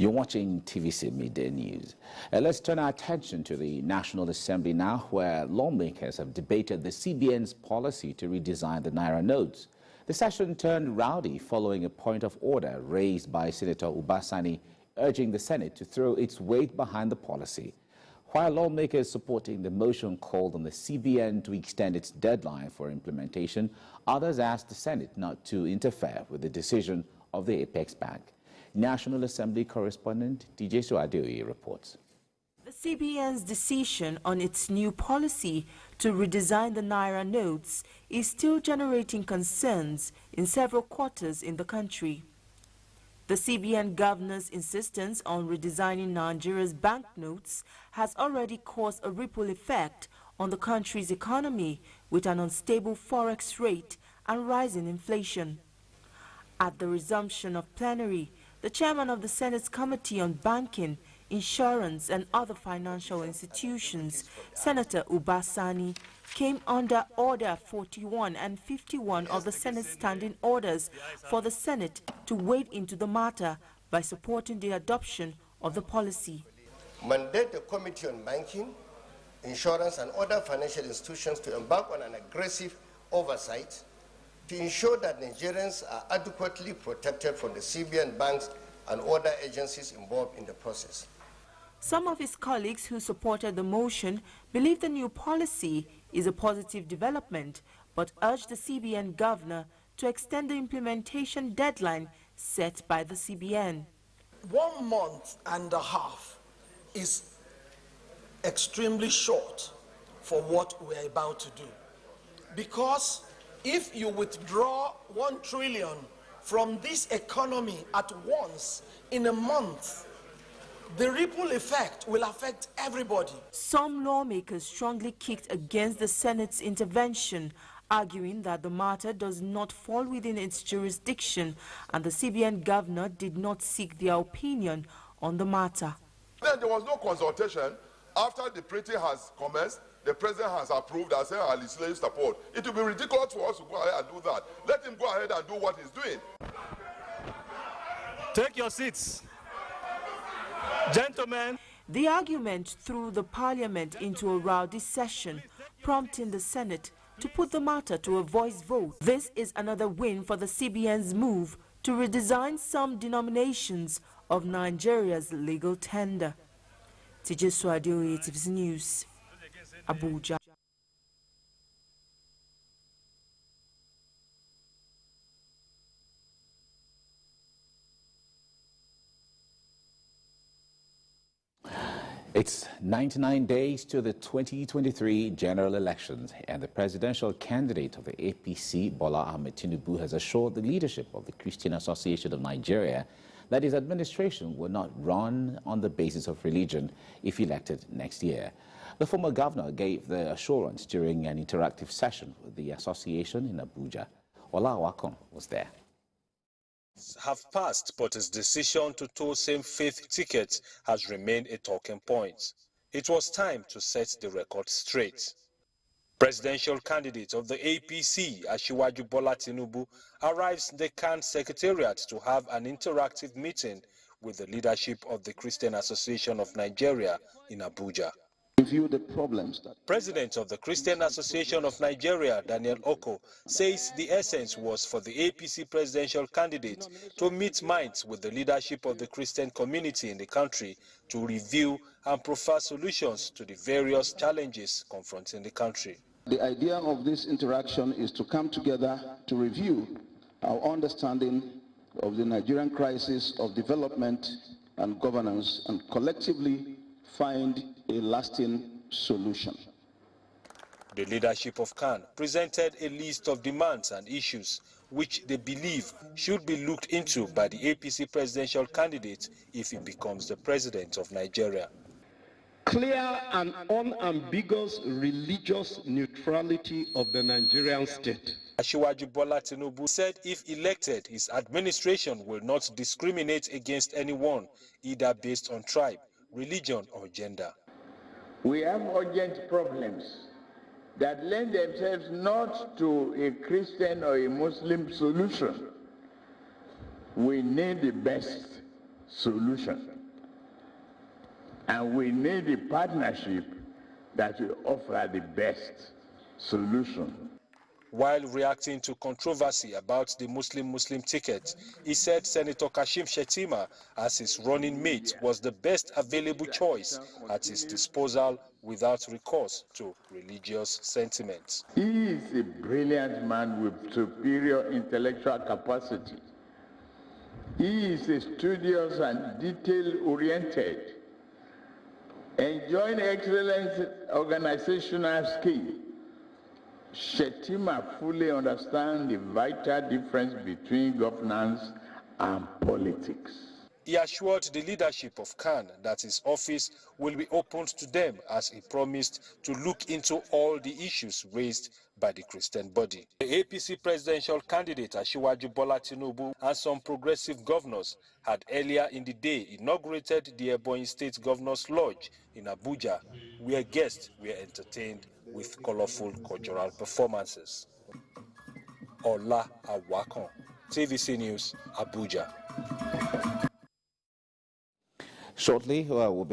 You're watching TVC Midday News. Let's turn our attention to the National Assembly now, where lawmakers have debated the CBN's policy to redesign the Naira Notes. The session turned rowdy following a point of order raised by Senator Uba Sani, urging the Senate to throw its weight behind the policy. While lawmakers supporting the motion called on the CBN to extend its deadline for implementation, others asked the Senate not to interfere with the decision of the Apex Bank. National Assembly correspondent DJ Suadui reports. The CBN's decision on its new policy to redesign the Naira Notes is still generating concerns in several quarters in the country. The CBN governor's insistence on redesigning Nigeria's banknotes has already caused a ripple effect on the country's economy, with an unstable forex rate and rising inflation. At the resumption of plenary, the chairman of the Senate's Committee on Banking, Insurance and Other Financial Institutions, Senator Uba Sani, came under Order 41 and 51 of the Senate's standing orders for the Senate to wade into the matter by supporting the adoption of the policy. Mandate the Committee on Banking, Insurance and Other Financial Institutions to embark on an aggressive oversight to ensure that Nigerians are adequately protected from the CBN banks and other agencies involved in the process. Some of his colleagues who supported the motion believe the new policy is a positive development, but urged the CBN governor to extend the implementation deadline set by the CBN. 1 month and a half is extremely short for what we're about to do, because if you withdraw 1 trillion from this economy at once in a month, the ripple effect will affect everybody. Some lawmakers strongly kicked against the Senate's intervention, arguing that the matter does not fall within its jurisdiction and the CBN governor did not seek their opinion on the matter. Then there was no consultation. After the printing has commenced, the president has approved and said, "I'll legislate support." It will be ridiculous for us to go ahead and do that. Let him go ahead and do what he's doing. Take your seats. Gentlemen. The argument threw the parliament into a rowdy session, prompting the Senate to put the matter to a voice vote. This is another win for the CBN's move to redesign some denominations of Nigeria's legal tender. TJ Swadio, TVC News, Abuja. It's 99 days to the 2023 general elections, and the presidential candidate of the APC, Bola Ahmed Tinubu, has assured the leadership of the Christian Association of Nigeria that his administration will not run on the basis of religion if elected next year. The former governor gave the assurance during an interactive session with the association in Abuja. Ola Wakon was there. Have passed, but his decision to toll same-faith tickets has remained a talking point. It was time to set the record straight. Presidential candidate of the APC, Asiwaju Bola Tinubu, arrives in the CAN Secretariat to have an interactive meeting with the leadership of the Christian Association of Nigeria in Abuja. Review the problems. President of the Christian Association of Nigeria, Daniel Oko, says the essence was for the APC presidential candidate to meet minds with the leadership of the Christian community in the country to review and proffer solutions to the various challenges confronting the country. The idea of this interaction is to come together to review our understanding of the Nigerian crisis of development and governance and collectively find a lasting solution. The leadership of CAN presented a list of demands and issues which they believe should be looked into by the APC presidential candidate if he becomes the president of Nigeria. Clear and unambiguous religious neutrality of the Nigerian state. Asiwaju Bola Tinubu said if elected, his administration will not discriminate against anyone, either based on tribe, religion or gender. We have urgent problems that lend themselves not to a Christian or a Muslim solution. We need the best solution. And we need a partnership that will offer the best solution. While reacting to controversy about the Muslim-Muslim ticket, he said Senator Kashim Shettima, as his running mate, was the best available choice at his disposal without recourse to religious sentiments. He is a brilliant man with superior intellectual capacity. He is a studious and detail-oriented, enjoying excellent organizational skill. Shettima fully understands the vital difference between governance and politics. He assured the leadership of CAN that his office will be opened to them, as he promised to look into all the issues raised by the Christian body. The APC presidential candidate Asiwaju Bola Tinubu and some progressive governors had earlier in the day inaugurated the Ebonyi State Governors Lodge in Abuja, where guests were entertained with colorful cultural performances. Ola Awakon, TVC News, Abuja. Shortly, we'll be